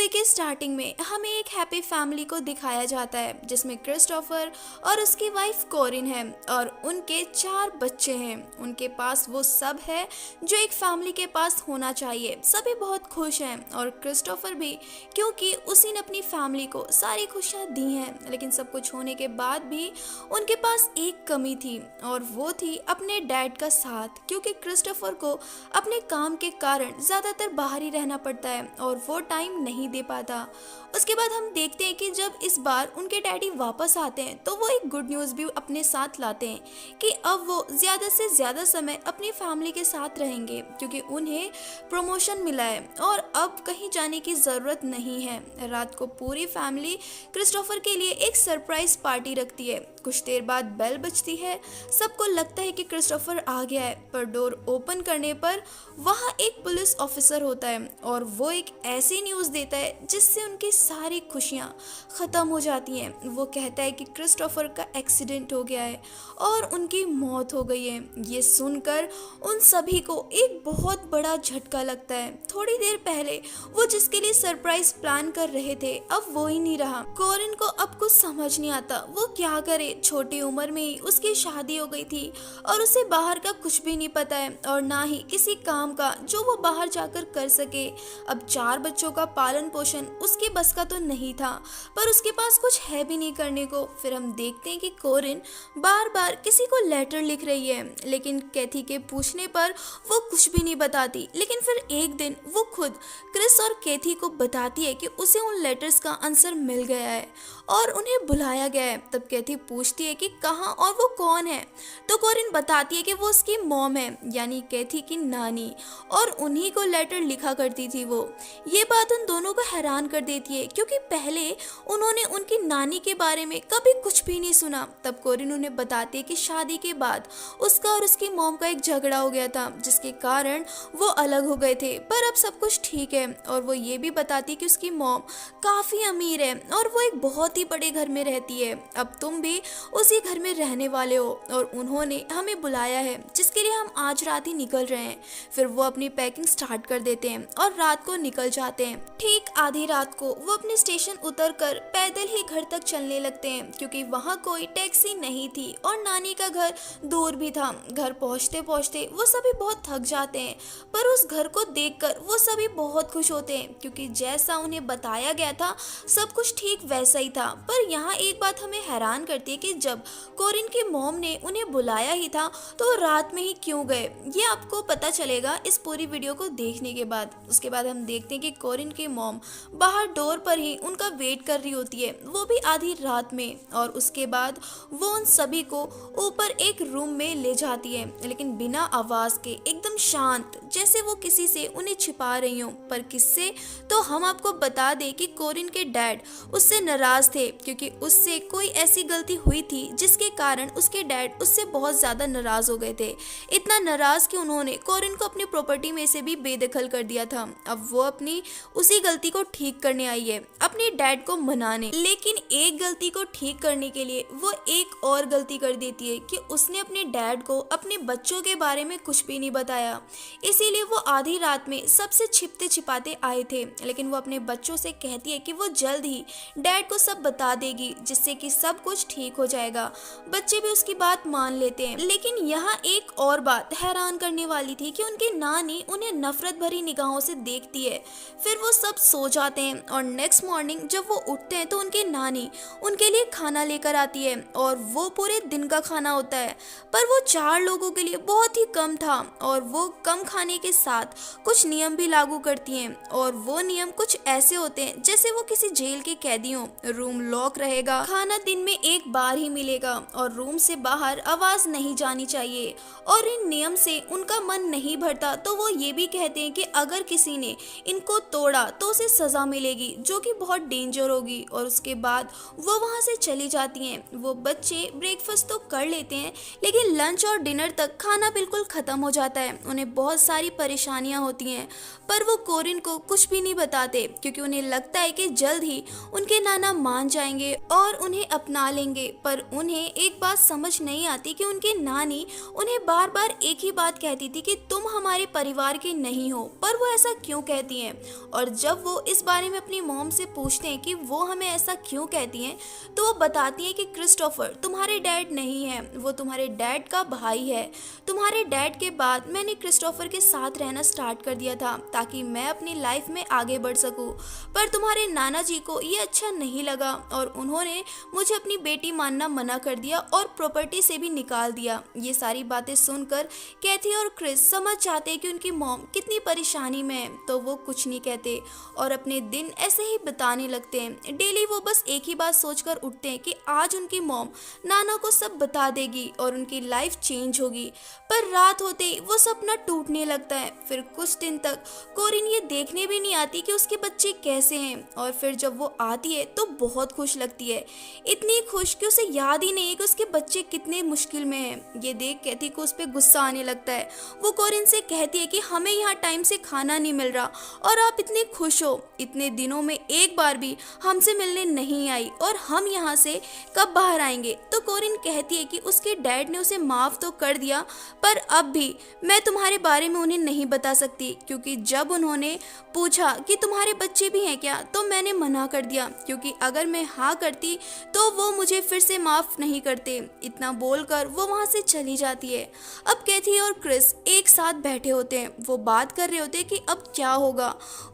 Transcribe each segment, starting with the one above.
के स्टार्टिंग में हमें एक हैप्पी फैमिली को दिखाया जाता है जिसमें क्रिस्टोफर और उसकी वाइफ कोरिन है और उनके 4 बच्चे हैं। उनके पास वो सब है जो एक फैमिली के पास होना चाहिए। सभी बहुत खुश हैं और क्रिस्टोफर भी, क्योंकि उसी ने अपनी फैमिली को सारी खुशियाँ दी हैं। लेकिन सब कुछ होने के बाद भी उनके पास एक कमी थी और वो थी अपने डैड का साथ, क्योंकि क्रिस्टोफर को अपने काम के कारण ज़्यादातर बाहर ही रहना पड़ता है और वो टाइम नहीं दे पाता। उसके बाद हम देखते हैं कि जब इस बार उनके डैडी वापस आते हैं तो वो एक गुड न्यूज़ भी अपने साथ लाते हैं कि अब वो ज़्यादा से ज़्यादा समय अपनी फैमिली के साथ रहेंगे, क्योंकि उन्हें प्रमोशन मिला है और अब कहीं जाने की ज़रूरत नहीं है। रात को पूरी फैमिली क्रिस्टोफर के लिए एक सरप्राइज पार्टी रखती है। कुछ देर बाद बेल बजती है। सबको लगता है कि क्रिस्टोफर आ गया है, पर डोर ओपन करने पर वहाँ एक पुलिस ऑफिसर होता है और वो एक ऐसी न्यूज़ देता है जिससे उनकी सारी खुशियाँ ख़त्म हो जाती हैं। वो कहता है कि क्रिस्टोफर का एक्सीडेंट हो गया है और उनकी मौत हो गई है। ये सुनकर उन सभी को एक बहुत बड़ा झटका लगता है। थोड़ी देर पहले वो जिसके लिए सरप्राइज प्लान कर रहे थे अब वो ही नहीं रहा। कोरिन को अब कुछ समझ नहीं आता वो क्या करे। छोटी उम्र में ही उसकी शादी हो गई थी और उसे बाहर का कुछ भी नहीं पता है और ना ही किसी काम का जो वो बाहर जाकर कर सके। अब 4 बच्चों का पालन पोषण उसके बस का तो नहीं था, पर उसके पास कुछ है भी नहीं करने को। फिर हम देखते हैं कि कोरिन बार बार किसी को लेटर लिख रही है, लेकिन कैथी के पूछने पर वो कुछ भी नहीं बताती। लेकिन फिर एक दिन वो खुद क्रिस और कैथी को बताती है कि उसे उन लेटर्स का आंसर मिल गया है और उन्हें बुलाया गया है। तब कैथी पूछती है कि कहाँ और वो कौन है, तो कोरिन बताती है कि वो उसकी मॉम है, यानी कैथी की नानी, और उन्हीं को लेटर लिखा करती थी वो। ये बात उन दोनों को हैरान कर देती है, क्योंकि पहले उन्होंने उनकी नानी के बारे में कभी कुछ भी नहीं सुना। तब कोरिन उन्हें बताती है कि शादी के बाद उसका और उसकी मॉम का एक झगड़ा हो गया था, जिसके कारण वो अलग हो गए थे, पर अब सब कुछ ठीक है। और वो ये भी बताती है कि उसकी मॉम काफ़ी अमीर है और वो एक बहुत ही बड़े घर में रहती है। अब तुम भी उसी घर में रहने वाले हो और उन्होंने हमें बुलाया है, जिसके लिए हम आज रात ही निकल रहे हैं। फिर वो अपनी पैकिंग स्टार्ट कर देते हैं और रात को निकल जाते हैं। ठीक आधी रात को वो अपने स्टेशन उतरकर पैदल ही घर तक चलने लगते हैं, क्योंकि वहाँ कोई टैक्सी नहीं थी और नानी का घर दूर भी था। घर पहुँचते पहुँचते वो सभी बहुत थक जाते हैं, पर उस घर को देखकर वो सभी बहुत खुश होते हैं, क्योंकि जैसा उन्हें बताया गया था सब कुछ ठीक वैसा ही था। पर यहाँ एक बात हमें हैरान करती है कि जब कोरिन की मॉम ने उन्हें बुलाया ही था तो रात में ही क्यों गए, ये आपको पता चलेगा इस पूरी वीडियो को देखने के बाद। उसके बाद हम देखते हैं कि कोरिन की मॉम बाहर डोर पर ही उनका वेट कर रही होती है, वो भी आधी रात में। और उसके बाद वो उन सभी को ऊपर एक रूम में ले जाती है, लेकिन बिना आवाज के, एकदम शांत, जैसे वो किसी से उन्हें छिपा रही हो। पर किससे, तो हम आपको बता दें कि कोरिन के डैड उससे नाराज थे, क्योंकि उससे कोई ऐसी गलती हुई थी जिसके कारण उसके डैड उससे बहुत ज्यादा नाराज हो गए थे। इतना नाराज कि उन्होंने कोरिन को अपनी प्रॉपर्टी में से भी बेदखल कर दिया था। अब वो अपनी उसी गलती को ठीक करने आई है, अपने डैड को मनाने। लेकिन एक गलती को ठीक करने के लिए वो एक और गलती कर देती है कि उसने अपने डैड को अपने बच्चों के बारे में कुछ भी नहीं बताया। इसीलिए वो आधी रात में सबसे छिपते छिपाते आए थे। लेकिन वो अपने बच्चों से कहती है कि वो जल्द ही डैड को सब बता देगी, जिससे कि सब कुछ ठीक हो जाएगा। बच्चे भी उसकी बात मान लेते हैं। लेकिन यहाँ एक और बात हैरान करने वाली थी कि उनकी नानी उन्हें नफरत भरी निगाहों से देखती है। फिर वो सब सो जाते हैं और नेक्स्ट मॉर्निंग जब वो उठते हैं तो उनकी नानी उनके लिए खाना लेकर आती है और वो पूरे दिन का खाना होता है, पर वो 4 लोगों के लिए बहुत ही कम था। और वो कम खाने के साथ कुछ नियम भी लागू करती हैं, और वो नियम कुछ ऐसे होते हैं जैसे वो किसी जेल के कैदी हो। रूम लॉक रहेगा, खाना दिन में एक बार ही मिलेगा और रूम से बाहर आवाज नहीं जानी चाहिए। और इन नियम से उनका मन नहीं भरता तो वो ये भी कहते हैं कि अगर किसी ने इनको तोड़ा तो उसे सजा मिलेगी, जो कि बहुत डेंजर होगी। और उसके बाद वो वहाँ से चली जाती हैं। वो बच्चे ब्रेकफास्ट तो कर लेते हैं, लेकिन लंच और डिनर तक खाना बिल्कुल खत्म हो जाता है। उन्हें बहुत सारी सारी परेशानियां होती हैं, पर वो कोरिन को कुछ भी नहीं बताते क्योंकि उन्हें लगता है कि जल्द ही उनके नाना मान जाएंगे और उन्हें अपना लेंगे। पर उन्हें एक बात समझ नहीं आती कि उनकी नानी उन्हें बार बार एक ही बात कहती थी कि तुम हमारे परिवार के नहीं हो, पर वो ऐसा क्यों कहती हैं। और जब वो इस बारे में अपनी मॉम से पूछते हैं कि वो हमें ऐसा क्यों कहती हैं, तो वो बताती हैं कि क्रिस्टोफर तुम्हारे डैड नहीं है, वो तुम्हारे डैड का भाई है। तुम्हारे डैड के बाद मैंने क्रिस्टोफर के साथ रहना स्टार्ट कर दिया था ताकि मैं अपनी लाइफ में आगे बढ़ सकूं, पर तुम्हारे नाना जी को ये अच्छा नहीं लगा और उन्होंने मुझे अपनी बेटी मानना मना कर दिया और प्रॉपर्टी से भी निकाल दिया। ये सारी बातें सुनकर कैथी और क्रिस समझ जाते हैं कि उनकी मॉम कितनी परेशानी में है, तो वो कुछ नहीं कहते और अपने दिन ऐसे ही बिताने लगते हैं। डेली वो बस एक ही बात सोचकर उठते हैं कि आज उनकी मॉम नाना को सब बता देगी और उनकी लाइफ चेंज होगी, पर रात होते ही वो सपना टूटने लगता है। फिर कुछ दिन तक कोरिन ये देखने भी नहीं आती कि उसके बच्चे कैसे हैं और फिर जब वो आती है तो बहुत खुश लगती है, इतनी खुश कि उसे याद ही नहीं है कि उसके बच्चे कितने मुश्किल में हैं। ये देख कैथी को उस पर गुस्सा आने लगता है। वो कोरिन से कहती है कि हमें यहाँ टाइम से खाना नहीं मिल रहा और आप इतने खुश हो, इतने दिनों में एक बार भी हमसे मिलने नहीं आई और हम यहाँ से कब बाहर आएंगे। तो कोरिन कहती है कि उसके डैड ने उसे माफ तो कर दिया, पर अब भी मैं तुम्हारे बारे में उन्हें नहीं बता सकती क्योंकि जब उन्होंने पूछा कि तुम्हारे बच्चे भी हैं क्या, तो मैंने मना कर दिया क्योंकि अगर मैं हाँ करती तो वो मुझे फिर से माफ नहीं करते। इतना बोलकर वो वहाँ से चली जाती है। अब कैथी और क्रिस एक साथ बैठे होते हैं, वो बात कर रहे होते हैं कि अब क्या होगा,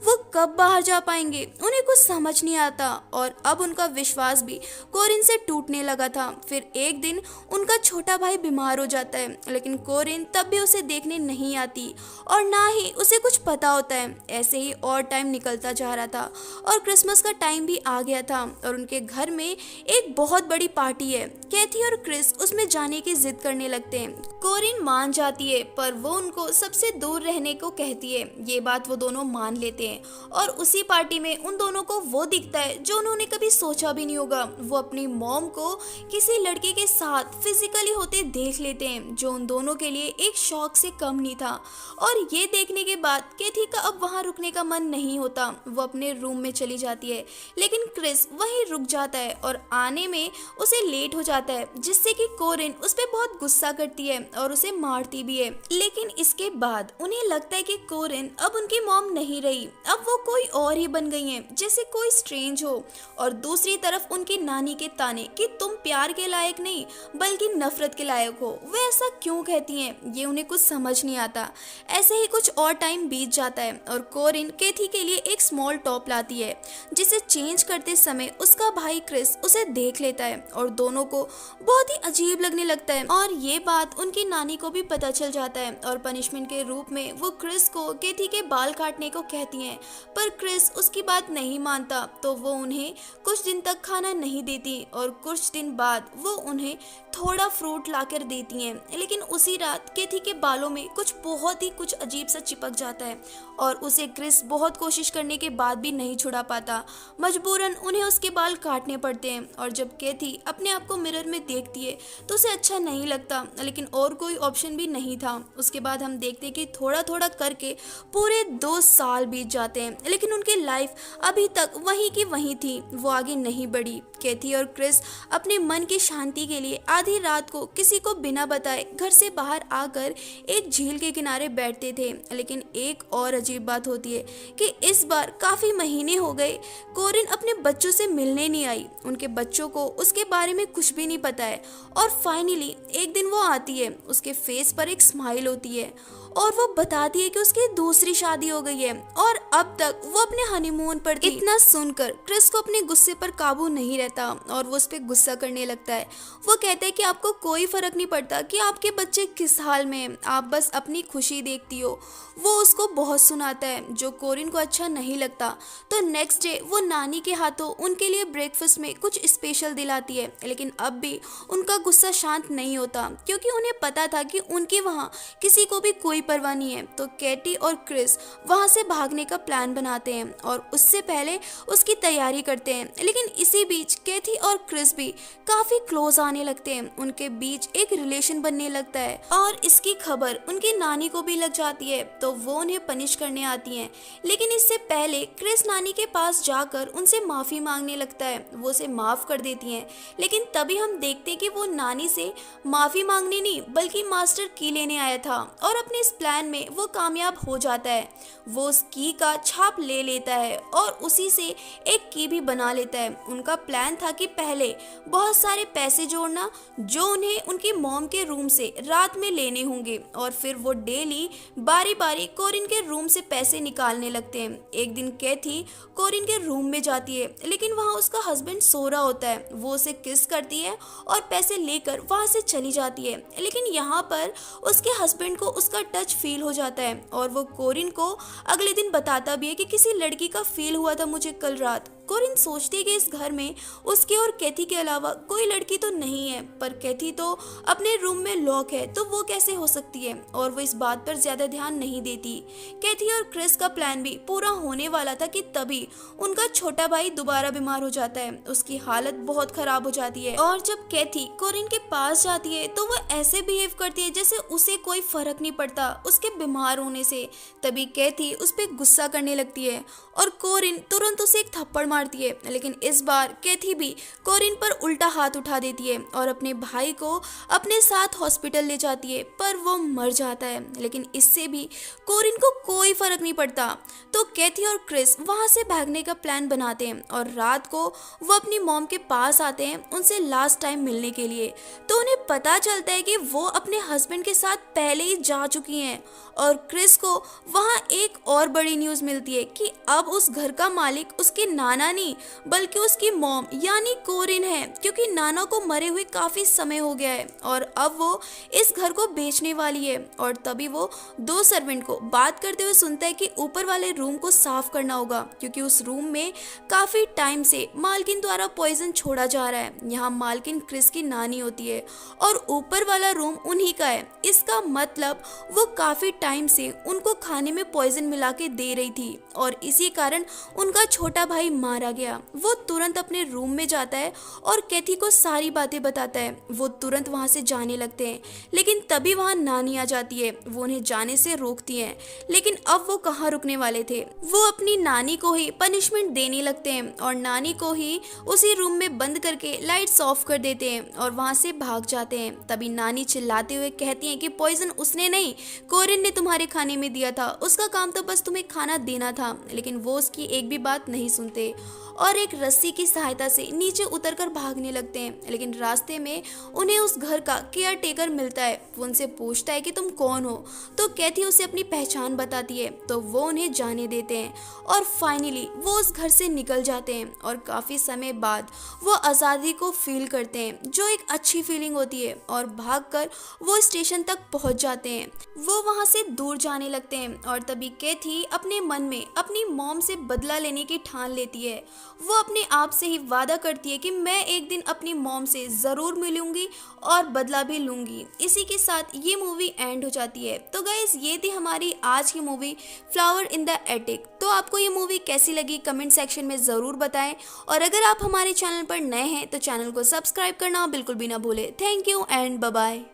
वो कब बाहर जा पाएंगे। उन्हें कुछ समझ नहीं आता और अब उनका विश्वास भी कोरिन से टूटने लगा था। फिर एक दिन उनका छोटा भाई बीमार हो जाता है, लेकिन कोरिन तब भी उसे देखने नहीं आती और ना ही उसे कुछ पता होता है। ऐसे ही और टाइम निकलता जा रहा था और क्रिसमस का टाइम भी आ गया था और उनके घर में एक बहुत बड़ी पार्टी है। कैथी और क्रिस उसमें जाने की जिद करने लगते हैं। कोरिन मान जाती है पर वो उनको सबसे दूर रहने को कहती है। ये बात वो दोनों मान लेते हैं और उसी पार्टी में उन दोनों को वो दिखता है जो उन्होंने कभी सोचा भी नहीं होगा। वो अपनी मॉम को किसी लड़के के साथ फिजिकली होते देख लेते हैं जो उन दोनों के लिए एक शौक से कम नहीं था। और ये देखने के बाद कैथी का अब वहाँ रुकने का मन नहीं होता, वो अपने रूम में चली जाती है, लेकिन क्रिस वहीं रुक जाता है और आने में उसे लेट हो जाता है, जिससे कि कोरिन उस पर बहुत गुस्सा करती है और उसे मारती भी है। लेकिन इसके बाद उन्हें लगता है कि कोरिन अब उनकी मॉम नहीं रही, अब वो कोई और ही बन गई है, जैसे कोई स्ट्रेंज हो। और दूसरी तरफ उनकी नानी के ताने कि तुम प्यार के लायक नहीं बल्कि नफरत के लायक हो, वे ऐसा क्यों कहती हैं, ये उन्हें कुछ समझ नहीं आता। ऐसे ही कुछ और टाइम बीत जाता है और कोरिन कैथी के लिए एक स्मॉल टॉप लाती है, जिसे चेंज करते समय उसका भाई क्रिस उसे देख लेता है और दोनों को बहुत ही अजीब लगने लगता है। और ये बात उनकी नानी को भी पता चल जाता है और पनिशमेंट के रूप में वो क्रिस को कैथी के बाल काटने को कहती हैं, पर क्रिस उसकी बात नहीं मानता, तो वो उन्हें कुछ दिन तक खाना नहीं देती और कुछ दिन बाद वो उन्हें थोड़ा फ्रूट लाकर देती हैं। लेकिन उसी रात कैथी के बालों में कुछ अजीब सा चिपक जाता है और उसे क्रिस बहुत कोशिश करने के बाद भी नहीं छुड़ा पाता। मजबूरन उन्हें उसके बाल काटने पड़ते हैं और जब कैथी अपने आप को मिरर में देखती है तो उसे अच्छा नहीं लगता, लेकिन और कोई ऑप्शन भी नहीं था। उसके बाद हम देखते हैं कि थोड़ा थोड़ा करके पूरे 2 साल बीत जाते हैं, लेकिन उनकी लाइफ अभी तक वहीं की वहीं थी, वो आगे नहीं बढ़ी। कैथी और क्रिस अपने मन की शांति के लिए आधी रात को किसी को बिना बताए घर से बाहर आकर एक झील के किनारे बैठते थे। लेकिन एक और अजीब बात होती है कि इस बार काफी महीने हो गए कोरिन अपने बच्चों से मिलने नहीं आई, उनके बच्चों को उसके बारे में कुछ भी नहीं पता है। और फाइनली एक दिन वो आती है, उसके फेस पर एक स्माइल होती है और वो बताती है कि उसकी दूसरी शादी हो गई है और अब तक वो अपने हनीमून पर थी। इतना सुनकर क्रिस को अपने गुस्से पर काबू नहीं रहता और वो उस पर गुस्सा करने लगता है। वो कहता है कि आपको कोई फर्क नहीं पड़ता कि आपके बच्चे किस हाल में हैं, आप बस अपनी खुशी देखती हो। वो उसको बहुत सुनाता है जो कोरिन को अच्छा नहीं लगता। तो नेक्स्ट डे वो नानी के हाथों उनके लिए ब्रेकफास्ट में कुछ स्पेशल दिलाती है, लेकिन अब भी उनका गुस्सा शांत नहीं होता क्योंकि उन्हें पता था कि उनके वहाँ किसी को भी कोई परवाह नहीं है। तो कैटी और क्रिस वहाँ से भागने का प्लान बनाते हैं और उससे पहले उसकी तैयारी करते हैं। लेकिन इसी बीच कैथी और क्रिस भी काफी क्लोज आने लगते हैं, उनके बीच एक रिलेशन बनने लगता है और इसकी खबर उनकी नानी को भी लग जाती है। तो वो उन्हें पनिश करने आती हैं। लेकिन इससे पहले क्रिस नानी के पास जाकर उनसे माफी मांगने लगता है, वो उसे माफ कर देती हैं। लेकिन तभी हम देखते हैं कि वो नानी से माफी मांगने नहीं बल्कि मास्टर की लेने आया था और अपने इस प्लान में वो कामयाब हो जाता है। वो उस की का छाप ले लेता है और उसी से एक की भी बना लेता है। उनका प्लान था कि पहले बहुत सारे पैसे जोड़ना जो उन्हें उनकी मॉम के रूम से रात में लेने होंगे और फिर वो डेली बारी बारी कोरिन के रूम से पैसे निकालने लगते हैं। एक दिन कैथी कोरिन के रूम में जाती है लेकिन वहाँ उसका हस्बैंड सो रहा होता है। वो उसे किस करती है और पैसे लेकर वहाँ से चली जाती है। लेकिन यहाँ पर उसके हस्बैंड को उसका टच फील हो जाता है और वो कोरिन को अगले दिन बताता भी है कि किसी लड़की का फील हुआ था मुझे कल रात। कोरिन सोचती है कि इस घर में उसके और कैथी के अलावा कोई लड़की तो नहीं है, पर कैथी तो अपने रूम में लॉक है तो वो कैसे हो सकती है, और वो इस बात पर ज्यादा ध्यान नहीं देती। कैथी और क्रिस का प्लान भी पूरा होने वाला था कि तभी उनका छोटा भाई दोबारा बीमार हो जाता है। उसकी हालत बहुत खराब हो जाती है और जब कैथी कोरिन के पास जाती है तो वो ऐसे बिहेव करती है जैसे उसे कोई फर्क नहीं पड़ता उसके बीमार होने से। तभी कैथी उस पर गुस्सा करने लगती है और कोरिन तुरंत उसे एक थप्पड़ मारती है। लेकिन इस बार कैथी भी कोरिन पर उल्टा हाथ उठा देती है और अपने भाई को अपने साथ हॉस्पिटल ले जाती है, पर वो मर जाता है। लेकिन इससे भी कोरिन को कोई फर्क नहीं पड़ता। तो कैथी और क्रिस वहां से भागने का प्लान बनाते हैं और रात को वो अपनी मॉम के पास आते हैं उनसे लास्ट टाइम मिलने के लिए। तो उन्हें पता चलता है कि वो अपने हस्बैंड के साथ पहले ही जा चुकी हैं और क्रिस को वहां एक और बड़ी न्यूज मिलती है कि अब उस घर का मालिक उसके नाना नहीं बल्कि उसकी मॉम यानी कोरिन है, क्योंकि नाना को मरे हुए काफी समय हो गया है और अब वो इस घर को बेचने वाली है। और तभी वो दो सर्वेंट को बात करते हुए सुनता है कि ऊपर वाले रूम को साफ करना होगा क्योंकि उस रूम में काफी टाइम से मालकिन द्वारा पॉइजन छोड़ा जा रहा है। यहाँ मालकिन क्रिस की नानी होती है और ऊपर वाला रूम उन्हीं का है। इसका मतलब वो काफी टाइम से उनको खाने में पॉइजन मिला के दे रही थी और इसी कारण उनका छोटा भाई मारा गया। वो तुरंत अपने रूम में जाता है और कैथी को सारी बातें बताता है। वो तुरंत वहां से जाने लगते हैं लेकिन तभी वहां नानी आ जाती है। वो उन्हें जाने से रोकती है लेकिन अब वो कहाँ रुकने वाले थे। वो अपनी नानी को ही पनिशमेंट देने लगते हैं और नानी को ही उसी रूम में बंद करके लाइट्स ऑफ कर देते हैं और वहां से भाग जाते हैं। तभी नानी चिल्लाते हुए कहती है कि पॉइजन उसने नहीं कोरिन ने तुम्हारे खाने में दिया था, उसका काम तो बस तुम्हें खाना देना था। लेकिन वो उसकी एक भी बात नहीं सुनते और एक रस्सी की सहायता से नीचे उतरकर भागने लगते हैं। लेकिन रास्ते में उन्हें उस घर का केयर टेकर मिलता है। वो उनसे पूछता है कि तुम कौन हो, तो कैथी उसे अपनी पहचान बताती है तो वो उन्हें जाने देते हैं और फाइनली वो उस घर से निकल जाते हैं और काफी समय बाद वो आज़ादी को फील करते हैं जो एक अच्छी फीलिंग होती है और भागकर वो स्टेशन तक पहुंच जाते हैं। वो वहां से दूर जाने लगते हैं और तभी कैथी अपने मन में अपनी मॉम से बदला लेने की ठान लेती है। वो अपने आप से ही वादा करती है कि मैं एक दिन अपनी मॉम से जरूर मिलूंगी और बदला भी लूंगी। इसी के साथ ये मूवी एंड हो जाती है। तो गाइस ये थी हमारी आज की movie flower in the attic. तो आपको ये मूवी कैसी लगी कमेंट सेक्शन में जरूर बताएं और अगर आप हमारे चैनल पर नए हैं तो चैनल को सब्सक्राइब करना बिल्कुल भी ना भूलें। Thank you and bye bye.